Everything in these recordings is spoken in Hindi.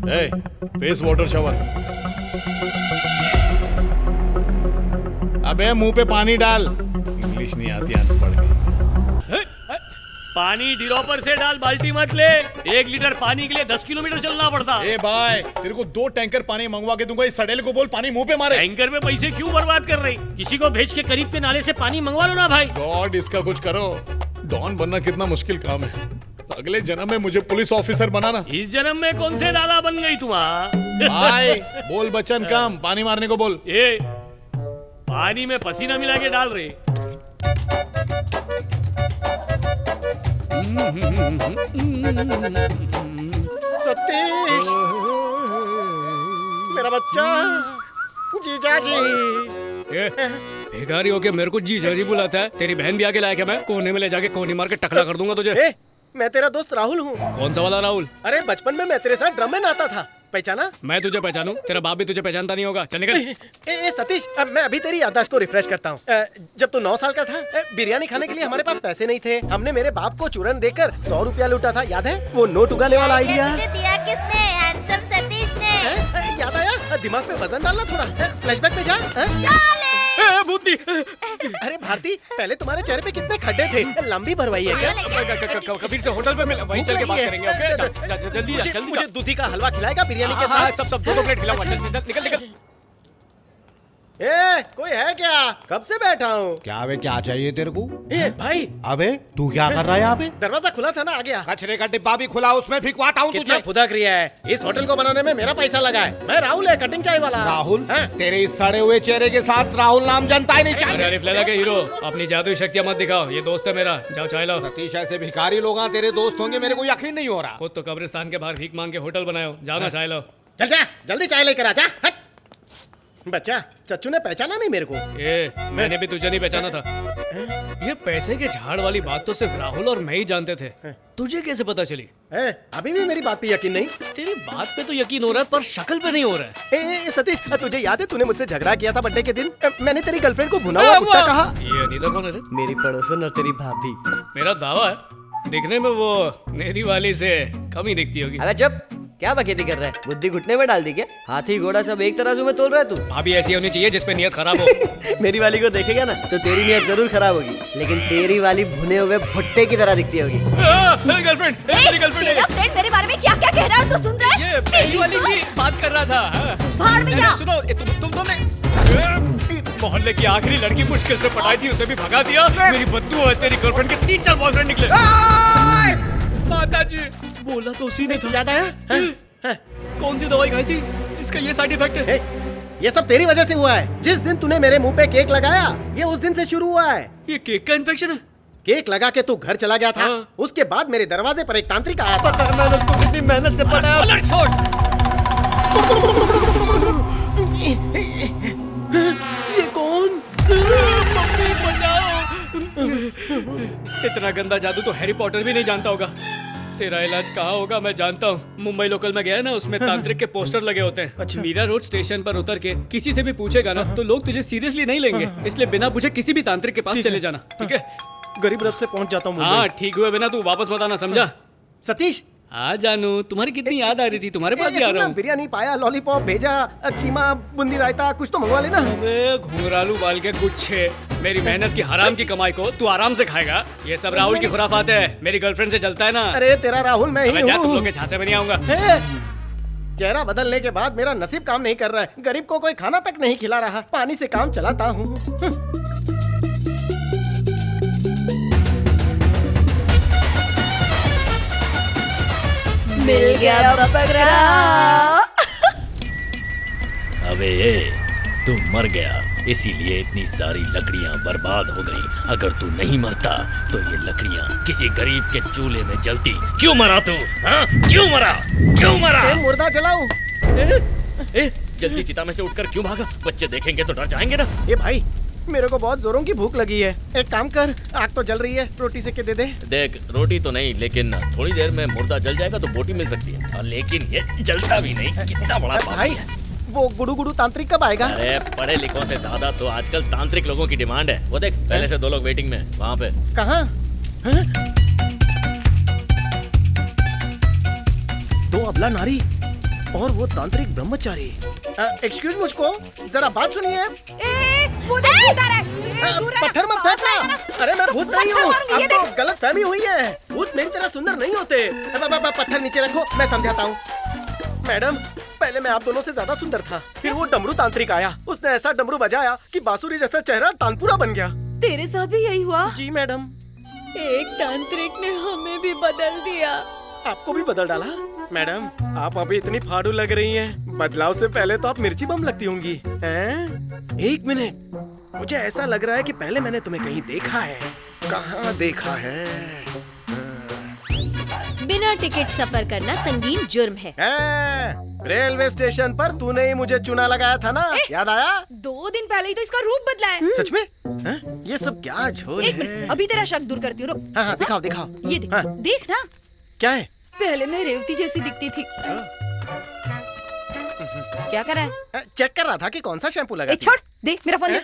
Face water shower. अबे मुंह पे पानी डाल। इंग्लिश नहीं आती, अनपढ़ गई। पानी डिरोपर से डाल, बाल्टी मत ले। 1 लीटर पानी के लिए 10 किलोमीटर चलना पड़ता। ए भाई, तेरे को 2 टैंकर पानी मंगवा के दूंगा, इस सड़ेल को बोल पानी मुंह पे मारे। टैंकर में पैसे क्यों बर्बाद कर रही? किसी को भेज के करीब के नाले से पानी मंगवा लो ना भाई। गॉड, इसका कुछ करो। डॉन बनना कितना मुश्किल काम है। अगले जन्म में मुझे पुलिस ऑफिसर बनाना। इस जन्म में कौन से दादा बन गई तुम? भाई बोल बच्चन, काम पानी मारने को बोल। ए, पानी में पसीना मिला के डाल रहे। सतीश, मेरा बच्चा, जीजा जी। भिखारी होके मेरे को जीजा जी बुलाता है? तेरी बहन भी आके लाया क्या? मैं कोने में ले जाके कोनी मार के टकला कर दूंगा तुझे। ए, मैं तेरा दोस्त राहुल हूँ। कौन सा वाला राहुल? अरे बचपन में मैं तेरे साथ ड्रम में नहाता था, पहचाना? मैं तुझे पहचानूं? तेरा बाप भी तुझे पहचानता नहीं होगा। चल निकल। ए सतीश, अब मैं अभी तेरी याददाश्त को रिफ्रेश करता हूँ। जब तू 9 साल का था, बिरयानी खाने के लिए हमारे पास पैसे नहीं थे। हमने मेरे बाप को चूरन देकर 100 रुपया लूटा था, याद है? वो नोट उगाने वाला आइडिया। मुझे दिया किसने? हैंडसम सतीश ने। याद आया? दिमाग पे वजन डालना थोड़ा। फ्लैशबैक में जा। भूतनी। अरे भारती, पहले तुम्हारे चेहरे पे कितने खड्डे थे, लंबी भरवाई है क्या? कबीर से होटल पे मिल, वहीं चल के बात करेंगे। ओके, जल्दी जा, जल्दी मुझे दूधी का हलवा खिलाएगा बिरयानी के हाँ, साथ? सब 2 प्लेट खिलाऊंगा। चल चल निकल निकल। ए, कोई है क्या? कब से बैठा हूँ। क्या बे, क्या चाहिए तेरे को? ए भाई, अबे तू क्या कर रहा है यहाँ पे? दरवाजा खुला था ना, आ गया। कचरे का डिब्बा भी खुला, उसमें फिकवाता हूँ कितना तुझे। फुदक रिया है। इस होटल को बनाने में मेरा पैसा लगा है। मैं राहुल है, कटिंग चाय वाला। राहुल? हाँ? तेरे इस सड़े हुए चेहरे के साथ राहुल नाम जनता ही नहीं अरे चाहिए। अलिफ लैला के हीरो, अपनी जादुई शक्तियां मत दिखाओ। ये दोस्त है मेरा, जाओ चाय लाओ। सतीश, ऐसे भिखारी लोग तेरे दोस्त होंगे, मेरे को यकीन नहीं हो रहा। खुद तो कब्रिस्तान के बाहर भीख मांग के होटल बनाए हो। जाओ ना चाय लाओ। चल जा, जल्दी चाय लेकर आ जा। हट। बच्चा, चच्चू ने पहचाना नहीं मेरे को। ए, मैंने भी तुझे नहीं पहचाना था। ये पैसे के झाड़ वाली बात तो सिर्फ राहुल और मैं ही जानते थे। तुझे कैसे पता चली? अभी भी मेरी बात पे यकीन नहीं? तेरी बात पे तो यकीन हो रहा है, पर शक्ल पे नहीं हो रहा है। ए सतीश, तुझे याद है तूने मुझसे झगड़ा किया था बर्थडे के दिन? मैंने तेरी गर्लफ्रेंड को भुना हुआ कुत्ता कहा। ये अनीता कौन है रे? मेरी पड़ोसन और तेरी भाभी। मेरा दावा है, दिखने में वो नेदी वाली से कम ही दिखती होगी। अबे चुप, क्या बकैती कर रहा है? बुद्धि घुटने में डाल दी क्या? हाथी घोड़ा सब एक तराजू में तोल रहा है तू। भाभी ऐसी होनी चाहिए जिसपे नियत खराब हो। मेरी वाली को देखेगा ना तो तेरी नियत जरूर खराब होगी, लेकिन तेरी वाली भुने हुए भुट्टे की तरह दिखती होगी। गर्लफ्रेंड, मेरी गर्लफ्रेंड तेरा फ्रेंड मेरे बारे में क्या क्या कह रहा है, तू सुन रहा है? ये पहली वाली की बात कर रहा था। भाड़ में जा। सुनो, तुमने मोहल्ले की आखिरी लड़की मुश्किल से पटाई थी, उसे भी भगा दिया। मेरी बद्दू है, तेरी गर्लफ्रेंड के 3-4 बॉयफ्रेंड निकले। माताजी, बोला तो उसी ने था। याद आया? कौन सी दवाई खाई थी जिसका ये साइड इफेक्ट है? ये सब तेरी वजह से हुआ है। जिस दिन तूने मेरे मुंह पे केक लगाया, ये उस दिन से शुरू हुआ है। ये केक का इन्फेक्शन है? केक लगा के तू घर चला गया था। हाँ। उसके बाद मेरे दरवाजे पर एक तांत्रिक आया था। मैंने उसको कितनी मेहनत से पटाया। अलर्ट छोड़। ये कौन? मम्मी बचाओ। इतना गंदा जादू तो हैरी पॉटर भी नहीं जानता होगा। तेरा इलाज कहाँ होगा मैं जानता हूँ। मुंबई लोकल में गया ना, उसमें तांत्रिक के पोस्टर लगे होते हैं। अच्छा। मीरा रोड स्टेशन पर उतर के किसी से भी पूछेगा ना तो लोग तुझे सीरियसली नहीं लेंगे, इसलिए बिना पूछे किसी भी तांत्रिक के पास चले जाना, ठीक है? गरीब रथ से पहुंच जाता हूँ। हाँ, ठीक हुए बिना तू वापस मत आना, समझा? सतीश, हाँ जानू, तुम्हारी कितनी याद आ रही थी, तुम्हारे पास भी आ रहा हूँ। बिरयानी पाया, लॉलीपॉप भेजा, कीमा, बूंदी रायता, कुछ तो मंगवा लेना। अबे घुंघरालू बाल के गुच्छे, मेरी मेहनत की हराम की कमाई को तू आराम से खाएगा। ये सब राहुल की खुराफात है। मेरी गर्लफ्रेंड से जलता है ना। अरे तेरा राहुल मैं अबे ही जा, तुम हूँ। लोग के झांसे में नहीं आऊंगा। चेहरा बदलने के बाद मेरा नसीब काम नहीं कर रहा है। गरीब को कोई खाना तक नहीं खिला रहा। पानी से काम चलाता हूँ। मिल गया बकरा। अबे ये तू मर गया, इसीलिए इतनी सारी लकड़ियां बर्बाद हो गई। अगर तू नहीं मरता तो ये लकड़ियां किसी गरीब के चूल्हे में जलती। क्यों मरा तू? हाँ, क्यों मरा? क्यों मरा? मुर्दा जलाऊं? जल्दी चिता में से उठकर क्यों भागा? बच्चे देखेंगे तो डर जाएंगे ना। ये भाई, मेरे को बहुत जोरों की भूख लगी है। एक काम कर, आग तो जल रही है, रोटी सेक के दे दे। देख, रोटी तो नहीं, लेकिन थोड़ी देर में मुर्दा जल जाएगा तो बोटी मिल सकती है। लेकिन ये जलता भी नहीं। कितना बड़ा पाप भाई, है। वो गुडू गुडू तांत्रिक कब आएगा? अरे पढ़े लिखों से ज्यादा तो आजकल तांत्रिक लोगों की डिमांड है। वो देख, पहले से 2 लोग वेटिंग में वहाँ पे। कहाँ? 2 अबला नारी और वो तांत्रिक ब्रह्मचारी। एक्सक्यूज मुझको, जरा बात सुनिए। वो देख भूत आ रहा है। दूर रह। पत्थर मत फेंकना। अरे मैं भूत नहीं हूँ, आपको गलत फहमी हुई है। भूत मेरी तरह सुंदर नहीं होते। पत्थर नीचे रखो, मैं समझाता हूँ। मैडम, पहले मैं आप दोनों से ज्यादा सुंदर था, फिर वो डमरू तांत्रिक आया, उसने ऐसा डमरू बजाया कि बांसुरी जैसा चेहरा तानपुरा बन गया। तेरे साथ भी यही हुआ? जी मैडम। एक तांत्रिक ने हमें भी बदल दिया। आपको भी बदल डाला? मैडम, आप अभी इतनी फाड़ू लग रही हैं। बदलाव से पहले तो आप मिर्ची बम लगती होंगी। हैं? एक मिनट, मुझे ऐसा लग रहा है कि पहले मैंने तुम्हें कहीं देखा है। कहाँ देखा है? बिना टिकट सफर करना संगीन जुर्म है। रेलवे स्टेशन पर तूने ही मुझे चूना लगाया था ना, याद आया? 2 दिन पहले ही तो इसका रूप बदला है। सच में? ये सब क्या झोल एक है? मिनट, अभी तेरा शक दूर करती हूँ, रुक। हाँ हाँ, दिखाओ दिखाओ। ये देख, हाँ। देख ना, क्या है? पहले मैं रेवती जैसी दिखती थी। क्या कर रहा है? चेक कर रहा था कि कौन सा शैम्पू लगा। छोड़, देख मेरा फोन दे।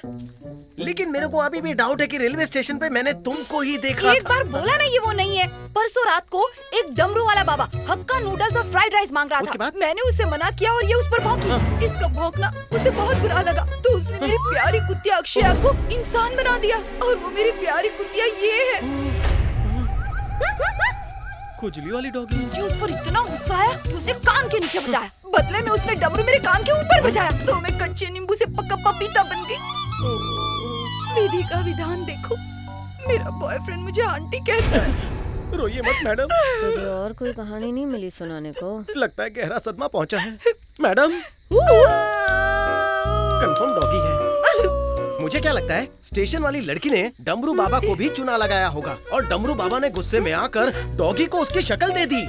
लेकिन मेरे को अभी भी डाउट है कि रेलवे स्टेशन पे मैंने तुमको ही देखा एक था। बार बोला ना ये वो नहीं है। परसों रात को एक डमरू वाला बाबा हक्का नूडल्स और फ्राइड राइस मांग रहा उसके था। बाद? मैंने उससे मना किया और ये उस पर भौंकी। इसका भौंकना उसे बहुत बुरा लगा, तो उसने मेरी प्यारी कुतिया अक्षया को इंसान बना दिया। और वो मेरी प्यारी कुतिया ये है। खुजली वाली डॉगी। जो उस पर इतना गुस्सा आया कि उसे कान के नीचे बजाया। बदले में उसने डमरू मेरे कान के ऊपर बजाया, तो मैं कच्चे नींबू से पक्का पपीता बन गई। विधि का विधान देखो, मेरा बॉयफ्रेंड मुझे आंटी कहता है। रोइए मत मैडम। तुझे और कोई कहानी नहीं मिली सुनाने को? लगता है गहरा सदमा पहुंचा है। मैडम, कंफर्म डॉगी है। मुझे क्या लगता है, स्टेशन वाली लड़की ने डमरू बाबा को भी चूना लगाया होगा और डमरू बाबा ने गुस्से में आकर डॉगी को उसकी शक्ल दे दी।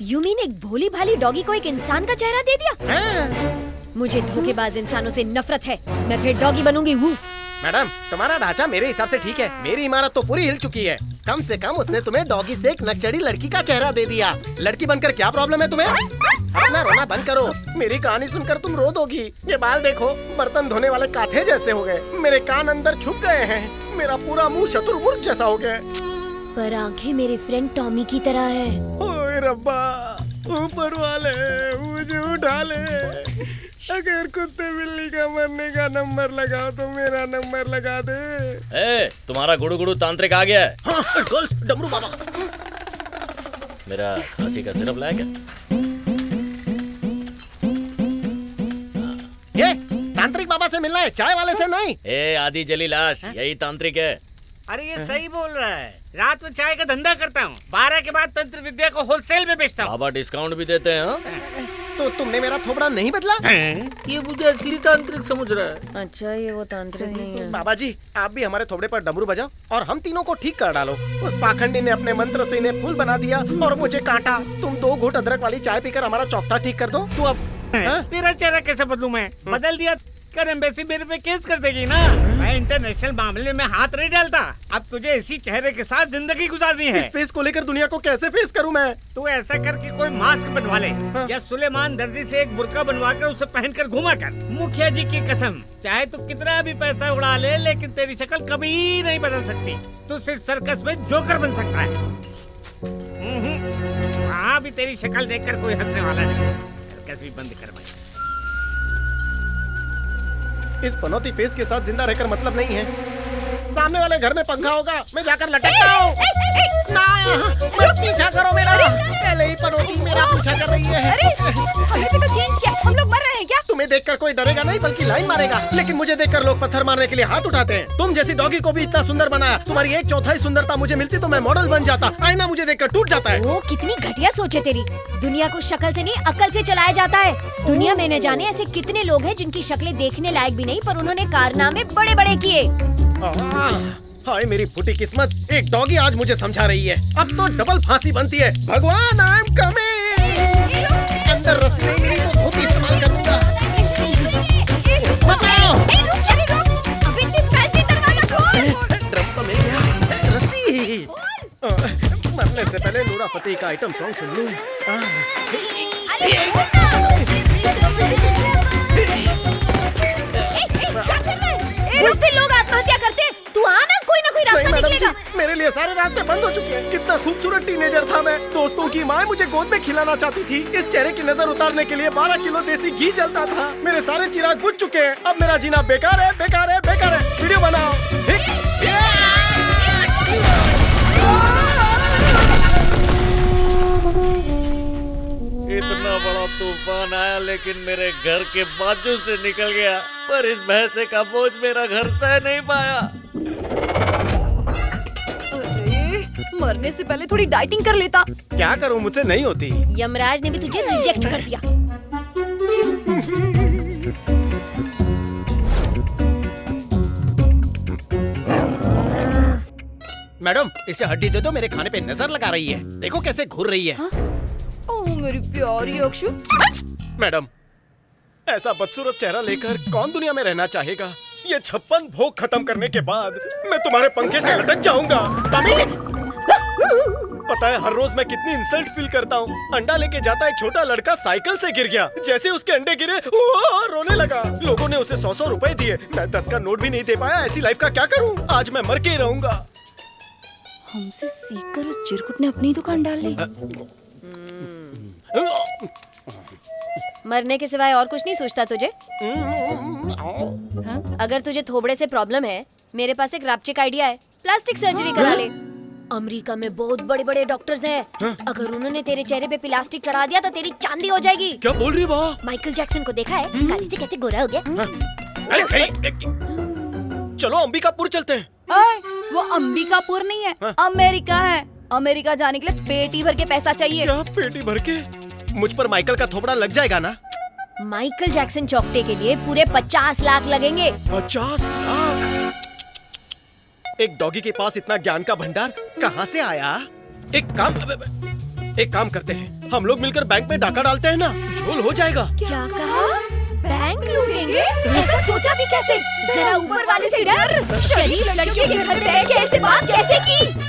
यू मीन एक भोली भाली डॉगी को एक इंसान का चेहरा दे दिया? मुझे धोखेबाज इंसानों से नफरत है। मैं फिर डॉगी बनूंगी। वूफ। मैडम, तुम्हारा ढांचा मेरे हिसाब से ठीक है। मेरी इमारत तो पूरी हिल चुकी है। कम से कम उसने तुम्हें डॉगी से एक नकचड़ी लड़की का चेहरा दे दिया। लड़की बनकर क्या प्रॉब्लम है तुम्हें? अपना रोना बंद करो। मेरी कहानी सुनकर तुम रो दोगी। ये बाल देखो, बर्तन धोने वाले काथे जैसे हो गए। मेरे कान अंदर छुप गए हैं। मेरा पूरा मुंह शत्रुमुर्ग जैसा हो गया। पर आंखें मेरे फ्रेंड टॉमी की तरह है। ओए रब्बा, ऊपर वाले मुझे उठा ले। अगर कुत्ते बिल्ली का मरने का नंबर लगाओ तो मेरा नंबर लगा दे। ए, तुम्हारा गुड़ू गुड़ू तांत्रिक आ गया है। हाँ, गर्ल्स, डमरू बाबा। मेरा खांसी का सिरप लाया क्या? ये तांत्रिक बाबा से मिलना है, चाय वाले से नहीं। ए आदि जली लाश, यही तांत्रिक है। अरे ये सही बोल रहा है। रात में चाय का धंधा करता हूँ, 12 के बाद तंत्र विद्या को होलसेल में बेचता हूँ। बाबा डिस्काउंट भी देते हैं। हाँ? तो तुमने मेरा थोबड़ा नहीं बदला? ये मुझे असली तांत्रिक समझ रहा है। अच्छा, ये वो तांत्रिक नहीं है। बाबा जी, आप भी हमारे थोबड़े पर डमरू बजाओ और हम तीनों को ठीक कर डालो। उस पाखंडी ने अपने मंत्र से इन्हें फूल बना दिया और मुझे काटा। तुम 2 घूंट अदरक वाली चाय पीकर हमारा चौकटा ठीक कर दो। तू अब तेरा चेहरा कैसे बदलूं मैं? बदल दिया कर एम्बेसी मेरे पे केस कर देगी ना। मैं इंटरनेशनल मामले में हाथ नहीं डालता। अब तुझे इसी चेहरे के साथ जिंदगी गुजारनी है। इस फेस को लेकर दुनिया को कैसे फेस करूं मैं? तू ऐसा करके कोई मास्क बनवा ले, या सुलेमान दर्जी से एक बुर्का बनवा कर उसे पहनकर घूमा कर। मुखिया जी की कसम, चाहे तू कितना भी पैसा उड़ा ले, लेकिन तेरी शक्ल कभी नहीं बदल सकती। तू सिर्फ सर्कस में जोकर बन सकता है। हाँ, भी तेरी शक्ल देखकर कोई हंसने वाला नहीं। सर्कस भी बंद कर भाई। इस पनौती फेस के साथ जिंदा रहकर मतलब नहीं है। सामने वाले घर में पंखा होगा, मैं जाकर लटकता हूँ। ना, मत पीछा करो मेरा। पहले ही पनौती मेरा पीछा कर रही है। अरे, हमने भी तो चेंज किया। हम लोग मर रहे हैं क्या? तुम्हें देखकर कोई डरेगा नहीं, बल्कि लाइन मारेगा। लेकिन मुझे देखकर लोग पत्थर मारने के लिए हाथ उठाते हैं। तुम जैसी डॉगी को भी इतना सुंदर बनाया। तुम्हारी 1/4 सुंदरता मुझे मिलती तो मैं मॉडल बन जाता। आईना मुझे देखकर टूट जाता है। वो कितनी घटिया सोच है तेरी। दुनिया को शक्ल से नहीं, अकल से चलाया जाता है। दुनिया में न जाने ऐसे कितने लोग हैं जिनकी शक्लें देखने लायक भी नहीं, पर उन्होंने कारनामे बड़े बड़े किए। हाय मेरी फूटी किस्मत, एक डॉगी आज मुझे समझा रही है। अब तो डबल फांसी बनती है। भगवान, आई एम कमिंग। अंदर रस्सी नहीं मिली तो धोती इस्तेमाल करूंगा। बचाओ। अभी चिंपैंजी दरवाजा खोल। ड्रम तो मिल गया। रस्सी। मरने से पहले नूरा फतेही का आइटम सॉन्ग सुन लूं। बुज़दिल लोग आत्महत्या करते, तू आना कोई ना कोई कोई रास्ता मैडम निकलेगा। जी, मेरे लिए सारे रास्ते बंद हो चुके हैं। कितना खूबसूरत टीनेजर था मैं। दोस्तों की माँ मुझे गोद में खिलाना चाहती थी। इस चेहरे की नजर उतारने के लिए 12 किलो देसी घी चलता था। मेरे सारे चिराग बुझ चुके हैं। अब मेरा जीना बेकार है, बेकार है, बेकार है। वीडियो बनाओ। इतना बड़ा तूफान आया लेकिन मेरे घर के बाजू से निकल गया, पर इस भैंसे का बोझ मेरा घर सह नहीं पाया। अरे मरने से पहले थोड़ी डाइटिंग कर लेता। क्या करूं, मुझसे नहीं होती। यमराज ने भी तुझे रिजेक्ट कर दिया। मैडम इसे हड्डी दे दो, मेरे खाने पे नजर लगा रही है। देखो कैसे घूर रही है। ओह मेरी प्यारी अक्षु। मैडम ऐसा बदसूरत चेहरा लेकर कौन दुनिया में रहना चाहेगा। ये 56 भोग खत्म करने के बाद मैं तुम्हारे पंखे से लटक जाऊंगा। पता है हर रोज मैं कितनी इंसल्ट फील करता हूँ। अंडा लेके जाता एक छोटा लड़का साइकिल से गिर गया। जैसे उसके अंडे गिरे वो रोने लगा। लोगों ने उसे 100 रुपए दिए। मैं 10 का नोट भी नहीं दे पाया। ऐसी लाइफ का क्या करूँ। आज मैं मर के ही रहूंगा। हमसे सीखकर उस चिरकुट ने अपनी दुकान डाल ली। मरने के सिवाय और कुछ नहीं सोचता तुझे? अगर तुझे थोबड़े से प्रॉब्लम है, मेरे पास एक रापचिक आइडिया है। प्लास्टिक सर्जरी करा ले। अमेरिका में बहुत बड़े बड़े डॉक्टर्स हैं। अगर उन्होंने तेरे चेहरे पे प्लास्टिक चढ़ा दिया तो तेरी चांदी हो जाएगी। क्या बोल रही बा? माइकल जैक्सन को देखा है? काली से कैसे गोरा हो गया। चलो अंबिकापुर चलते हैं। वो अंबिकापुर नहीं है, अमेरिका है। अमेरिका जाने के लिए पेटी भर के पैसा चाहिए। क्या पेटी भर के? मुझ पर माइकल का थोपड़ा लग जाएगा ना? माइकल जैक्सन चौकटे के लिए पूरे 50 लाख लगेंगे। 50 लाख? एक डॉगी के पास इतना ज्ञान का भंडार कहाँ से आया? एक काम करते हैं, हम लोग मिलकर बैंक में डाका डालते हैं ना, झोल हो जाएगा। क्या कहा? बैंक लूटेंगे? ऐसा सोचा भी कैसे? जरा ऊपर वाले से डर। शरीफ लड़कियों के घर पे ऐसे बात कैसे की?